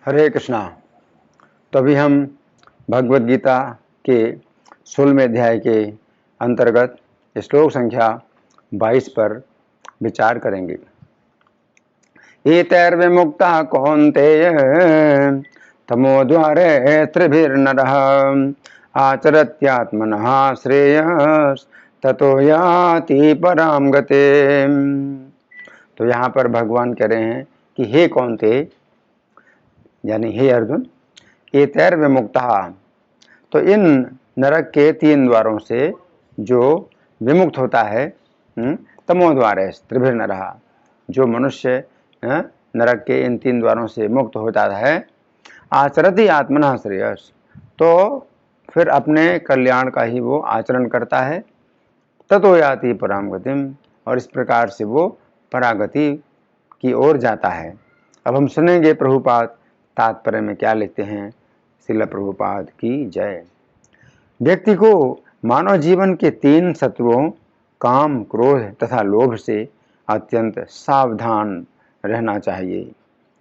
हरे कृष्णा। तो अभी हम भगवद गीता के 16वें अध्याय के अंतर्गत श्लोक संख्या 22 पर विचार करेंगे। एतैर्विमुक्तः कौन्तेय तमोद्वारे त्रिभिर्नरः आचरत्यात्मनः श्रेयस्ततो याति परां गतिम्। तो यहाँ पर भगवान कह रहे हैं कि हे कौन्तेय, यानी हे अर्जुन, एतैर विमुक्तः, तो इन नरक के 3 द्वारों से जो विमुक्त होता है, तमोद्वार है त्रिभिर्नरः, जो मनुष्य नरक के इन 3 द्वारों से मुक्त हो जाता है, आचरति आत्मनः श्रेयस, तो फिर अपने कल्याण का ही वो आचरण करता है, ततो याति परां गतिम्, और इस प्रकार से वो परागति की ओर जाता है। अब हम सुनेंगे प्रभुपाद तात्पर्य में क्या लिखते हैं। श्रील प्रभुपाद की जय। व्यक्ति को मानव जीवन के 3 शत्रुओं काम, क्रोध तथा लोभ से अत्यंत सावधान रहना चाहिए।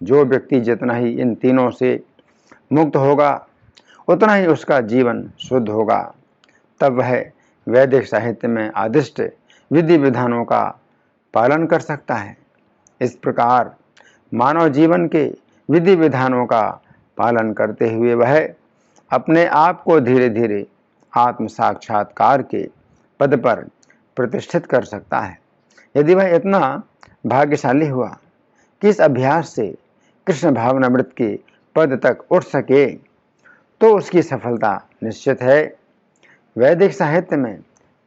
जो व्यक्ति जितना ही इन तीनों से मुक्त होगा उतना ही उसका जीवन शुद्ध होगा। तब वह वैदिक साहित्य में आदिष्ट विधि विधानों का पालन कर सकता है। इस प्रकार मानव जीवन के विधि विधानों का पालन करते हुए वह अपने आप को धीरे धीरे आत्म साक्षात्कार के पद पर प्रतिष्ठित कर सकता है। यदि वह इतना भाग्यशाली हुआ कि इस अभ्यास से कृष्ण भावनामृत के पद तक उठ सके, तो उसकी सफलता निश्चित है। वैदिक साहित्य में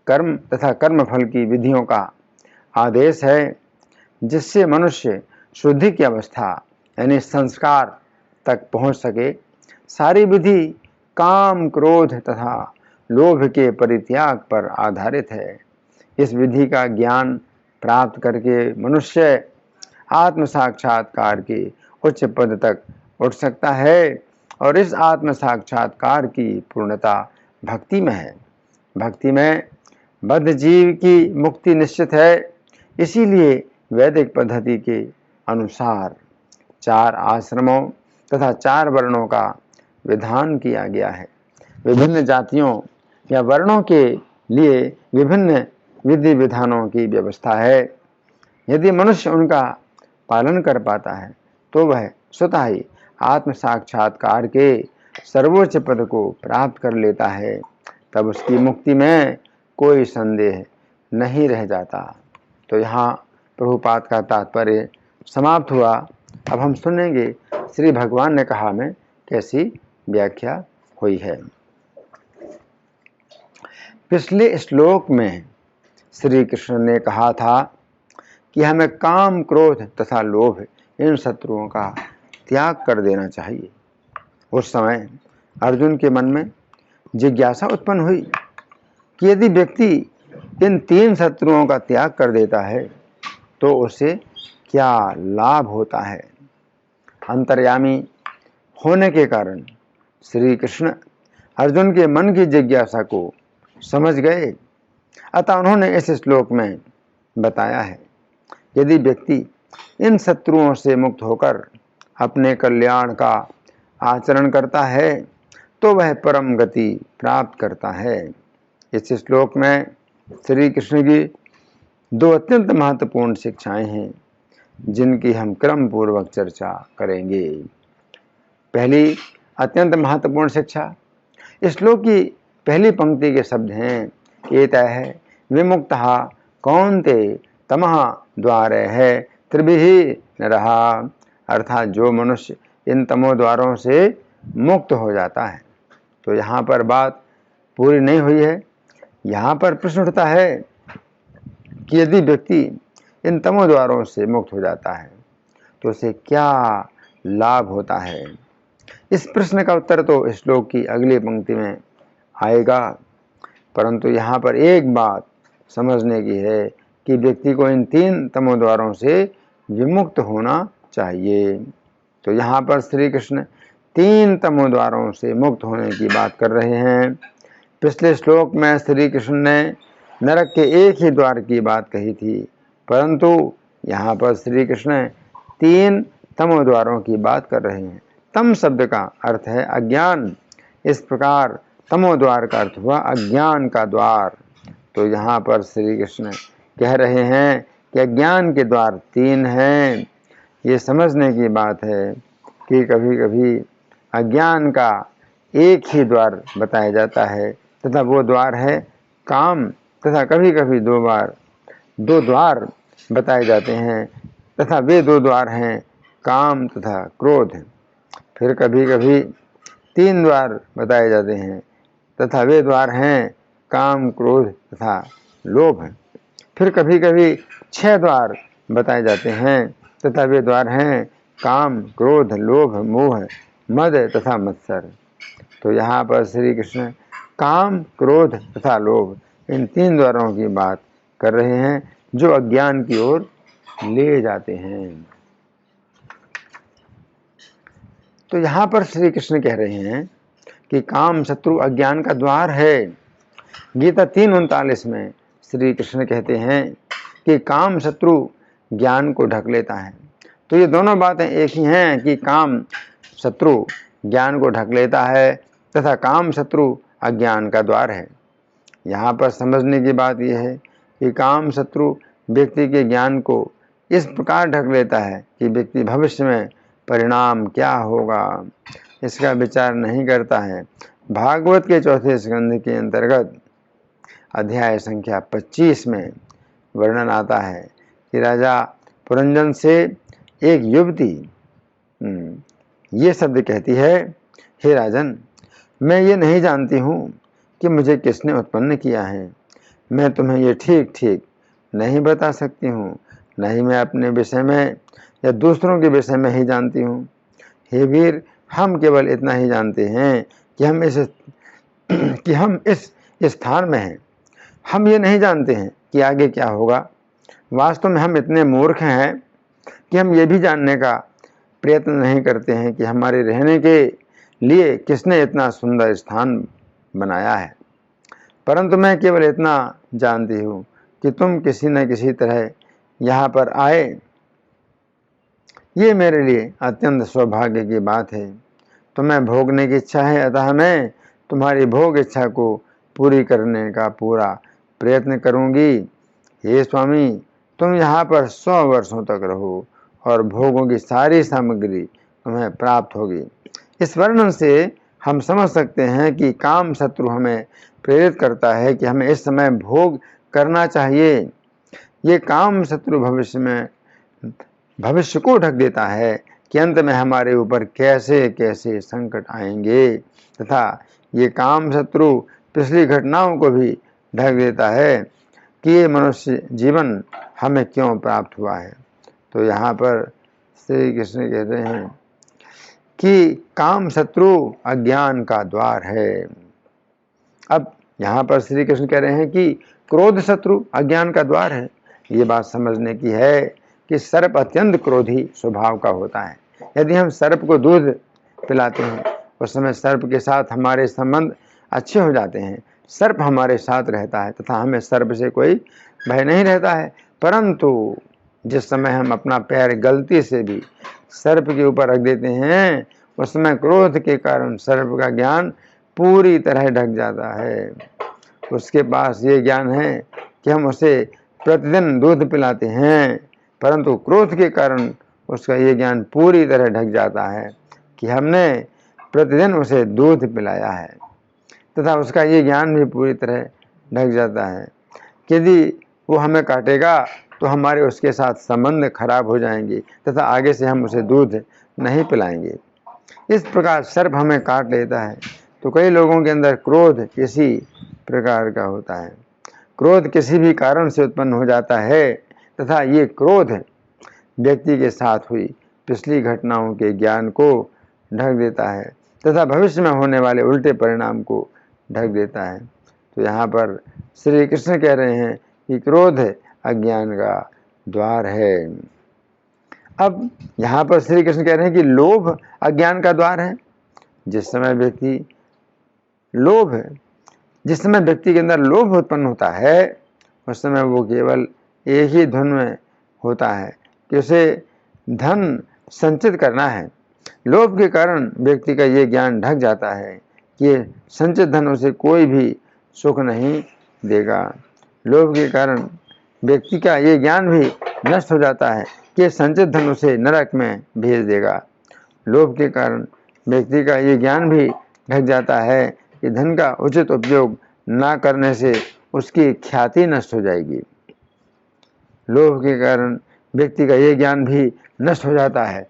कर्म तथा कर्मफल की विधियों का आदेश है, जिससे मनुष्य शुद्धि की अवस्था यानी संस्कार तक पहुंच सके। सारी विधि काम, क्रोध तथा लोभ के परित्याग पर आधारित है। इस विधि का ज्ञान प्राप्त करके मनुष्य आत्म साक्षात्कार के उच्च पद तक उठ सकता है, और इस आत्म साक्षात्कार की पूर्णता भक्ति में है। भक्ति में बद्ध जीव की मुक्ति निश्चित है। इसीलिए वैदिक पद्धति के अनुसार 4 आश्रमों तथा 4 वर्णों का विधान किया गया है। विभिन्न जातियों या वर्णों के लिए विभिन्न विधि विधानों की व्यवस्था है। यदि मनुष्य उनका पालन कर पाता है तो वह स्वतः ही आत्म साक्षात्कार के सर्वोच्च पद को प्राप्त कर लेता है। तब उसकी मुक्ति में कोई संदेह नहीं रह जाता। तो यहाँ प्रभुपाद का तात्पर्य समाप्त हुआ। अब हम सुनेंगे श्री भगवान ने कहा में कैसी व्याख्या हुई है। पिछले श्लोक में श्री कृष्ण ने कहा था कि हमें काम, क्रोध तथा लोभ इन शत्रुओं का त्याग कर देना चाहिए। उस समय अर्जुन के मन में जिज्ञासा उत्पन्न हुई कि यदि व्यक्ति इन 3 शत्रुओं का त्याग कर देता है तो उसे क्या लाभ होता है। अंतर्यामी होने के कारण श्री कृष्ण अर्जुन के मन की जिज्ञासा को समझ गए। अतः उन्होंने इस श्लोक में बताया है, यदि व्यक्ति इन शत्रुओं से मुक्त होकर अपने कल्याण का आचरण करता है तो वह परम गति प्राप्त करता है। इस श्लोक में श्री कृष्ण की 2 अत्यंत महत्वपूर्ण शिक्षाएं हैं, जिनकी हम क्रम पूर्वक चर्चा करेंगे। पहली अत्यंत महत्वपूर्ण शिक्षा, इस श्लोक की पहली पंक्ति के शब्द हैं, एतैः विमुक्तः कौन्तेय तमः द्वारे है त्रिभिः नरः, अर्थात जो मनुष्य इन तमो द्वारों से मुक्त हो जाता है। तो यहाँ पर बात पूरी नहीं हुई है। यहाँ पर प्रश्न उठता है कि यदि व्यक्ति इन तमो द्वारों से मुक्त हो जाता है तो उसे क्या लाभ होता है। इस प्रश्न का उत्तर तो श्लोक की अगली पंक्ति में आएगा, परंतु यहाँ पर एक बात समझने की है कि व्यक्ति को इन 3 तमो द्वारों से विमुक्त होना चाहिए। तो यहाँ पर श्री कृष्ण 3 तमो द्वारों से मुक्त होने की बात कर रहे हैं। पिछले श्लोक में श्री कृष्ण ने नरक के एक ही द्वार की बात कही थी, परंतु यहाँ पर श्री कृष्ण 3 तमो द्वारों की बात कर रहे हैं। तम शब्द का अर्थ है अज्ञान। इस प्रकार तमो द्वार का अर्थ हुआ अज्ञान का द्वार। तो यहाँ पर श्री कृष्ण कह रहे हैं कि अज्ञान के द्वार 3 हैं। ये समझने की बात है कि कभी कभी अज्ञान का एक ही द्वार बताया जाता है तथा वो द्वार है काम, तथा कभी कभी 2 द्वार बताए जाते हैं तथा वे 2 द्वार हैं काम तथा क्रोध। फिर कभी कभी 3 द्वार बताए जाते हैं तथा वे द्वार हैं काम, क्रोध तथा लोभ। फिर कभी कभी 6 द्वार बताए जाते हैं तथा वे द्वार हैं काम, क्रोध, लोभ, मोह, मद तथा मत्सर। तो यहाँ पर श्री कृष्ण काम, क्रोध तथा लोभ इन 3 द्वारों की बात कर रहे हैं जो अज्ञान की ओर ले जाते हैं। तो यहाँ पर श्री कृष्ण कह रहे हैं कि काम शत्रु अज्ञान का द्वार है। गीता 3:39 में श्री कृष्ण कहते हैं कि काम शत्रु ज्ञान को ढक लेता है। तो ये दोनों बातें एक ही हैं कि काम शत्रु ज्ञान को ढक लेता है तथा काम शत्रु अज्ञान का द्वार है। यहाँ पर समझने की बात यह है कि काम शत्रु व्यक्ति के ज्ञान को इस प्रकार ढक लेता है कि व्यक्ति भविष्य में परिणाम क्या होगा इसका विचार नहीं करता है। भागवत के 4थे स्कंध के अंतर्गत अध्याय संख्या 25 में वर्णन आता है कि राजा पुरंजन से एक युवती ये शब्द कहती है, हे राजन, मैं ये नहीं जानती हूँ कि मुझे किसने उत्पन्न किया है। मैं तुम्हें ये ठीक ठीक नहीं बता सकती हूँ, नहीं मैं अपने विषय में या दूसरों के विषय में ही जानती हूँ। हे वीर, हम केवल इतना ही जानते हैं कि हम इस स्थान में हैं। हम ये नहीं जानते हैं कि आगे क्या होगा। वास्तव में हम इतने मूर्ख हैं कि हम ये भी जानने का प्रयत्न नहीं करते हैं कि हमारे रहने के लिए किसने इतना सुंदर स्थान बनाया है। परंतु मैं केवल इतना जानती हूँ कि तुम किसी न किसी तरह यहाँ पर आए, ये मेरे लिए अत्यंत सौभाग्य की बात है। तुम्हें भोगने की इच्छा है, अतः मैं तुम्हारी भोग इच्छा को पूरी करने का पूरा प्रयत्न करूँगी। हे स्वामी, तुम यहाँ पर 100 वर्षों तक रहो और भोगों की सारी सामग्री तुम्हें प्राप्त होगी। इस वर्णन से हम समझ सकते हैं कि काम शत्रु हमें प्रेरित करता है कि हमें इस समय भोग करना चाहिए। ये काम शत्रु भविष्य को ढक देता है कि अंत में हमारे ऊपर कैसे कैसे संकट आएंगे, तथा ये काम शत्रु पिछली घटनाओं को भी ढक देता है कि ये मनुष्य जीवन हमें क्यों प्राप्त हुआ है। तो यहाँ पर श्री कृष्ण कहते हैं कि काम शत्रु अज्ञान का द्वार है। अब यहाँ पर श्री कृष्ण कह रहे हैं कि क्रोध शत्रु अज्ञान का द्वार है। ये बात समझने की है कि सर्प अत्यंत क्रोधी स्वभाव का होता है। यदि हम सर्प को दूध पिलाते हैं उस समय सर्प के साथ हमारे संबंध अच्छे हो जाते हैं, सर्प हमारे साथ रहता है तथा हमें सर्प से कोई भय नहीं रहता है। परंतु जिस समय हम अपना पैर गलती से भी सर्प के ऊपर रख देते हैं उस समय क्रोध के कारण सर्प का ज्ञान पूरी तरह ढक जाता है। उसके पास ये ज्ञान है कि हम उसे प्रतिदिन दूध पिलाते हैं, परंतु क्रोध के कारण उसका ये ज्ञान पूरी तरह ढक जाता है कि हमने प्रतिदिन उसे दूध पिलाया है, तथा उसका ये ज्ञान भी पूरी तरह ढक जाता है कि यदि वो हमें काटेगा तो हमारे उसके साथ संबंध खराब हो जाएंगे तथा आगे से हम उसे दूध नहीं पिलाएंगे। इस प्रकार सर्प हमें काट लेता है। तो कई लोगों के अंदर क्रोध किसी प्रकार का होता है, क्रोध किसी भी कारण से उत्पन्न हो जाता है तथा ये क्रोध व्यक्ति के साथ हुई पिछली घटनाओं के ज्ञान को ढक देता है तथा भविष्य में होने वाले उल्टे परिणाम को ढक देता है। तो यहाँ पर श्री कृष्ण कह रहे हैं कि क्रोध अज्ञान का द्वार है। अब यहाँ पर श्री कृष्ण कह रहे हैं कि लोभ अज्ञान का द्वार है। जिस समय व्यक्ति के अंदर लोभ उत्पन्न होता है उस समय वो केवल एक ही धुन में होता है कि उसे धन संचित करना है, लोभ के कारण व्यक्ति का ये ज्ञान ढक जाता है कि संचित धन उसे कोई भी सुख नहीं देगा। लोभ के कारण व्यक्ति का ये ज्ञान भी नष्ट हो जाता है कि संचित धन उसे नरक में भेज देगा। लोभ के कारण व्यक्ति का ये ज्ञान भी ढक जाता है कि धन का उचित उपयोग ना करने से उसकी ख्याति नष्ट हो जाएगी। लोभ के कारण व्यक्ति का ये ज्ञान भी नष्ट हो जाता है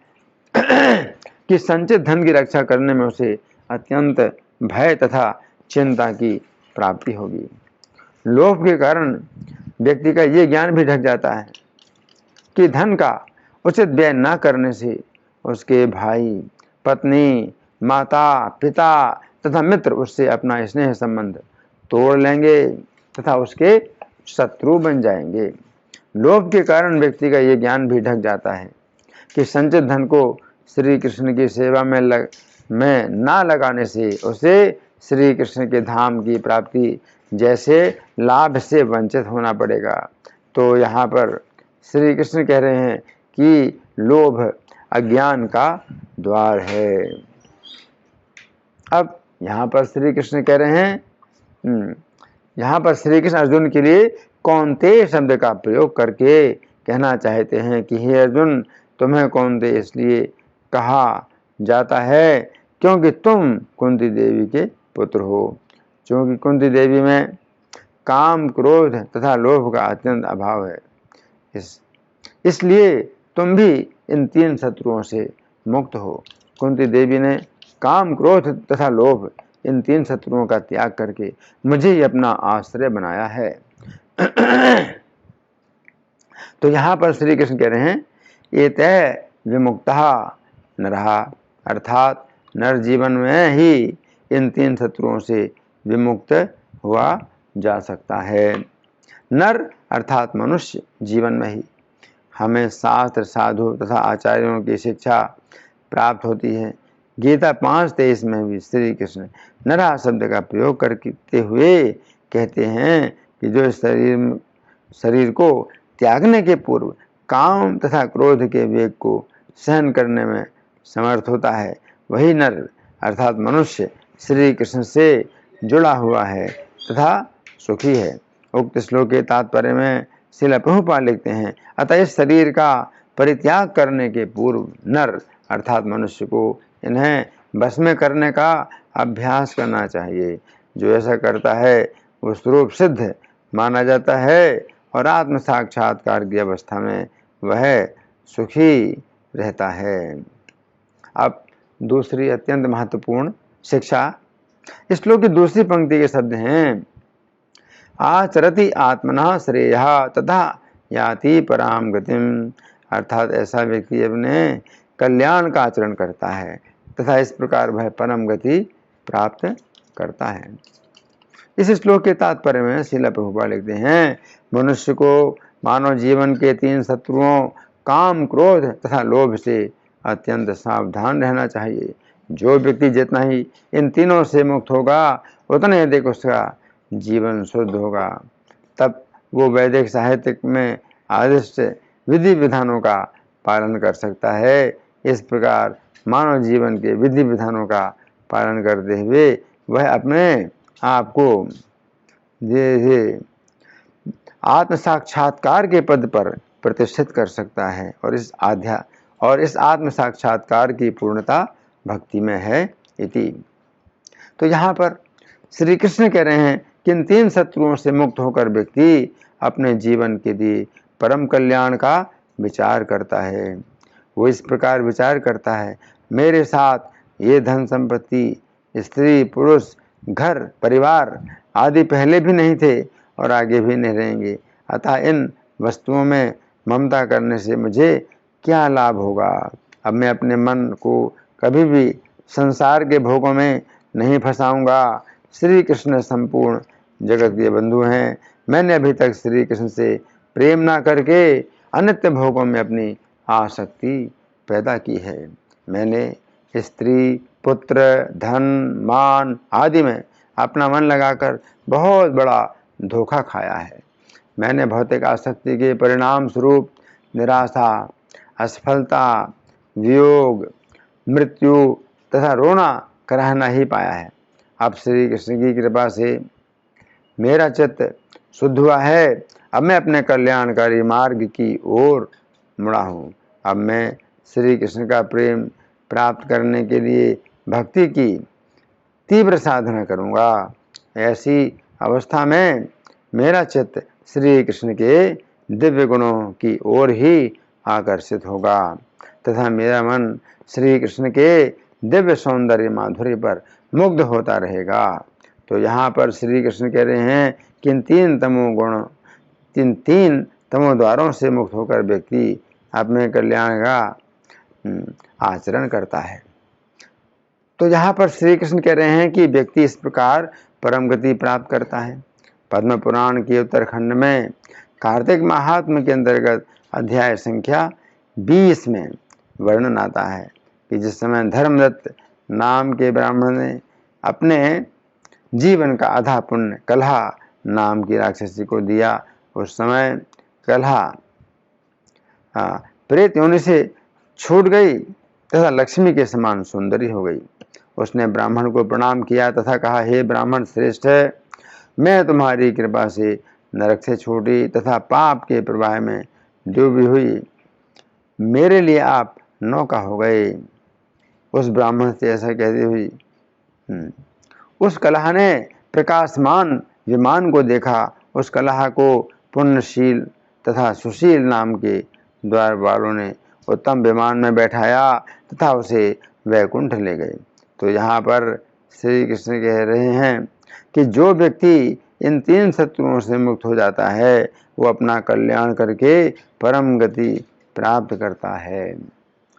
कि संचित धन की रक्षा करने में उसे अत्यंत भय तथा चिंता की प्राप्ति होगी। लोभ के कारण व्यक्ति का ये ज्ञान भी ढक जाता है कि धन का उचित व्यय न करने से उसके भाई, पत्नी, माता, पिता तथा मित्र उससे अपना स्नेह संबंध तोड़ लेंगे तथा उसके शत्रु बन जाएंगे। लोभ के कारण व्यक्ति का ये ज्ञान भी ढक जाता है कि संचित धन को श्री कृष्ण की सेवा में ना लगाने से उसे श्री कृष्ण के धाम की प्राप्ति जैसे लाभ से वंचित होना पड़ेगा। तो यहाँ पर श्री कृष्ण कह रहे हैं कि लोभ अज्ञान का द्वार है। अब यहाँ पर श्री कृष्ण कह रहे हैं, यहाँ पर श्री कृष्ण अर्जुन के लिए कौन्तेय शब्द का प्रयोग करके कहना चाहते हैं कि हे अर्जुन, तुम्हें कौन्तेय इसलिए कहा जाता है क्योंकि तुम कुंती देवी के पुत्र हो। क्योंकि कुंती देवी में काम, क्रोध तथा लोभ का अत्यंत अभाव है, इसलिए तुम भी इन तीन शत्रुओं से मुक्त हो। कुंती देवी ने काम, क्रोध तथा लोभ इन तीन शत्रुओं का त्याग करके मुझे ही अपना आश्रय बनाया है। तो यहाँ पर श्री कृष्ण कह रहे हैं, एतैः विमुक्तः नरः, अर्थात नर जीवन में ही इन तीन शत्रुओं से विमुक्त हुआ जा सकता है। नर अर्थात मनुष्य जीवन में ही हमें शास्त्र, साधु तथा आचार्यों की शिक्षा प्राप्त होती है। गीता 5:23 में भी श्री कृष्ण नरः शब्द का प्रयोग करते हुए कहते हैं कि जो शरीर को त्यागने के पूर्व काम तथा क्रोध के वेग को सहन करने में समर्थ होता है, वही नर अर्थात मनुष्य श्री कृष्ण से जुड़ा हुआ है तथा सुखी है। उक्त श्लोक के तात्पर्य में श्रील प्रभुपाद लिखते हैं, अतः इस शरीर का परित्याग करने के पूर्व नर अर्थात मनुष्य को इन्हें बस में करने का अभ्यास करना चाहिए। जो ऐसा करता है वो स्वरूप सिद्ध माना जाता है और आत्म साक्षात्कार की अवस्था में वह सुखी रहता है। अब दूसरी अत्यंत महत्वपूर्ण शिक्षा, इस श्लोक की दूसरी पंक्ति के शब्द हैं, आचरति आत्मना श्रेयः तथा याति पराम गतिम, अर्थात ऐसा व्यक्ति अपने कल्याण का आचरण करता है तथा इस प्रकार वह परम गति प्राप्त करता है। इस श्लोक के तात्पर्य में श्रील प्रभुपाद लिखते हैं, मनुष्य को मानव जीवन के तीन शत्रुओं काम, क्रोध तथा लोभ से अत्यंत सावधान रहना चाहिए। जो व्यक्ति जितना ही इन तीनों से मुक्त होगा उतने अधिक उसका जीवन शुद्ध होगा। तब वो वैदिक साहित्य में आदिष्ट विधि विधानों का पालन कर सकता है। इस प्रकार मानव जीवन के विधि विधानों का पालन करते हुए वह अपने आप को आत्म साक्षात्कार के पद पर प्रतिष्ठित कर सकता है और इस आत्म साक्षात्कार की पूर्णता भक्ति में है इति। तो यहाँ पर श्री कृष्ण कह रहे हैं कि इन तीन शत्रुओं से मुक्त होकर व्यक्ति अपने जीवन के लिए परम कल्याण का विचार करता है। वो इस प्रकार विचार करता है, मेरे साथ ये धन संपत्ति, स्त्री, पुरुष, घर, परिवार आदि पहले भी नहीं थे और आगे भी नहीं रहेंगे, अतः इन वस्तुओं में ममता करने से मुझे क्या लाभ होगा। अब मैं अपने मन को कभी भी संसार के भोगों में नहीं फंसाऊंगा। श्री कृष्ण संपूर्ण जगत के बंधु हैं। मैंने अभी तक श्री कृष्ण से प्रेम ना करके अनित्य भोगों में अपनी आसक्ति पैदा की है। मैंने स्त्री, पुत्र, धन, मान आदि में अपना मन लगाकर बहुत बड़ा धोखा खाया है। मैंने भौतिक आसक्ति के परिणाम स्वरूप निराशा, असफलता, वियोग, मृत्यु तथा रोना कराना ही पाया है। अब श्री कृष्ण की कृपा से मेरा चित्त शुद्ध हुआ है। अब मैं अपने कल्याणकारी मार्ग की ओर मुड़ा हूँ। अब मैं श्री कृष्ण का प्रेम प्राप्त करने के लिए भक्ति की तीव्र साधना करूँगा। ऐसी अवस्था में मेरा चित्त श्री कृष्ण के दिव्य गुणों की ओर ही आकर्षित होगा तथा मेरा मन श्री कृष्ण के दिव्य सौंदर्य माधुर्य पर मुग्ध होता रहेगा। तो यहाँ पर श्री कृष्ण कह रहे हैं कि इन तीन तमोद्वारों से मुक्त होकर व्यक्ति अपने कल्याण का आचरण करता है। तो यहाँ पर श्री कृष्ण कह रहे हैं कि व्यक्ति इस प्रकार परम गति प्राप्त करता है। पद्म पुराण के उत्तरखंड में कार्तिक महात्म्य के अंतर्गत अध्याय संख्या 20 में वर्णन आता है कि जिस समय धर्मदत्त नाम के ब्राह्मण ने अपने जीवन का आधा पुण्य कलहा नाम की राक्षसी को दिया, उस समय कलहा प्रेत योनि से छूट गई तथा लक्ष्मी के समान सुंदरी हो गई। उसने ब्राह्मण को प्रणाम किया तथा कहा, हे ब्राह्मण श्रेष्ठ, मैं तुम्हारी कृपा से नरक से छूटी तथा पाप के प्रवाह में डूबी हुई मेरे लिए आप नौका हो गए। उस ब्राह्मण से ऐसा कहती हुई उस कलहा ने प्रकाशमान विमान को देखा। उस कलहा को पुण्यशील तथा सुशील नाम के द्वार वालों ने उत्तम विमान में बैठाया तथा उसे वैकुंठ ले गए। तो यहाँ पर श्री कृष्ण कह रहे हैं कि जो व्यक्ति इन तीन शत्रुओं से मुक्त हो जाता है वो अपना कल्याण करके परम गति प्राप्त करता है।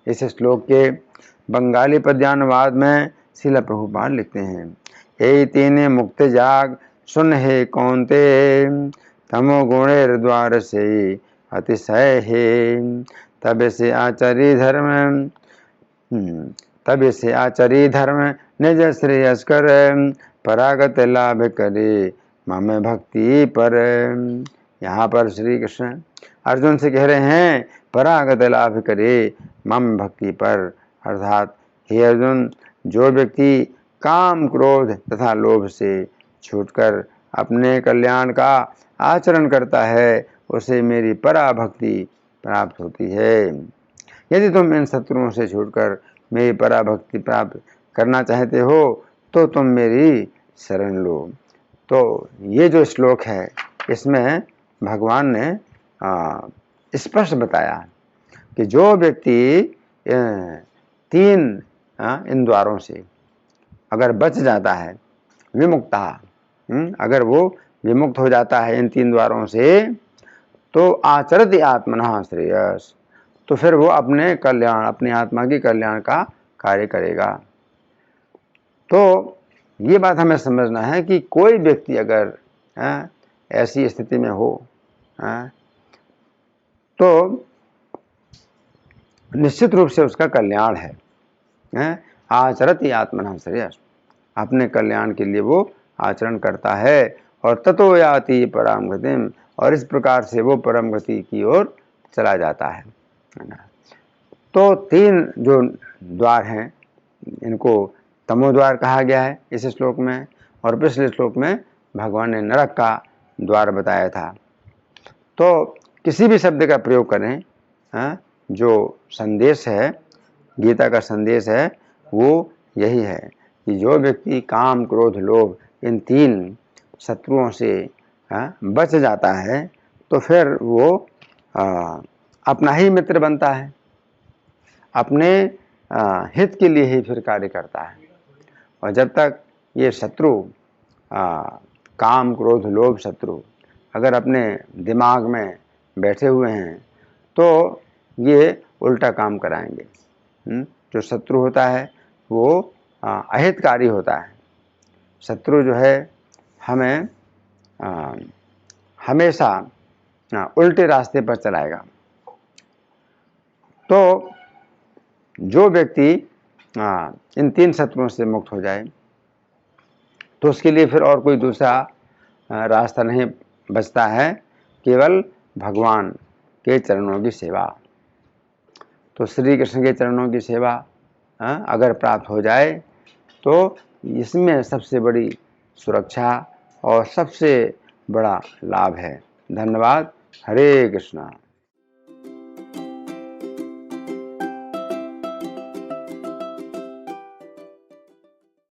इस श्लोक के बंगाली पद्यानुवाद में श्रील प्रभुपाद लिखते हैं, हे तीन मुक्त जाग सुन हे कौन्ते तमो गुणेर द्वार से अतिशय हे तब से आचरी धर्म निज श्रेयस कर परागत लाभ करे मम भक्ति पर। यहाँ पर श्री कृष्ण अर्जुन से कह रहे हैं परागत लाभ करे मम भक्ति पर, अर्थात हे अर्जुन, जो व्यक्ति काम क्रोध तथा लोभ से छूटकर अपने कल्याण का आचरण करता है उसे मेरी पराभक्ति प्राप्त होती है। यदि तुम इन शत्रुओं से छूटकर मेरी पराभक्ति प्राप्त करना चाहते हो तो तुम मेरी शरण लो। तो ये जो श्लोक है इसमें भगवान ने स्पष्ट बताया कि जो व्यक्ति तीन इन द्वारों से अगर बच जाता है, विमुक्ता, अगर वो विमुक्त हो जाता है इन तीन द्वारों से, तो आचरति आत्मनः श्रेयस, तो फिर वो अपने कल्याण, अपनी आत्मा की कल्याण का कार्य करेगा। तो ये बात हमें समझना है कि कोई व्यक्ति अगर ऐसी स्थिति में हो तो निश्चित रूप से उसका कल्याण है। आचरति आत्मनः श्रेयस, अपने कल्याण के लिए वो आचरण करता है और ततो याति परम गतिम, और इस प्रकार से वो परम गति की ओर चला जाता है ना। तो तीन जो द्वार हैं इनको तमोद्वार कहा गया है इस श्लोक में, और पिछले श्लोक में भगवान ने नरक का द्वार बताया था। तो किसी भी शब्द का प्रयोग करें, जो संदेश है, गीता का संदेश है वो यही है कि जो व्यक्ति काम क्रोध लोभ इन तीन शत्रुओं से बच जाता है तो फिर वो अपना ही मित्र बनता है, अपने हित के लिए ही फिर कार्य करता है। और जब तक ये शत्रु काम क्रोध लोभ शत्रु अगर अपने दिमाग में बैठे हुए हैं तो ये उल्टा काम कराएंगे। जो शत्रु होता है वो अहितकारी होता है। शत्रु जो है हमें हमेशा उल्टे रास्ते पर चलाएगा। तो जो व्यक्ति इन तीन शत्रुओं से मुक्त हो जाए तो उसके लिए फिर और कोई दूसरा रास्ता नहीं बचता है, केवल भगवान के चरणों की सेवा। तो श्री कृष्ण के चरणों की सेवा अगर प्राप्त हो जाए तो इसमें सबसे बड़ी सुरक्षा और सबसे बड़ा लाभ है। धन्यवाद। हरे कृष्णा।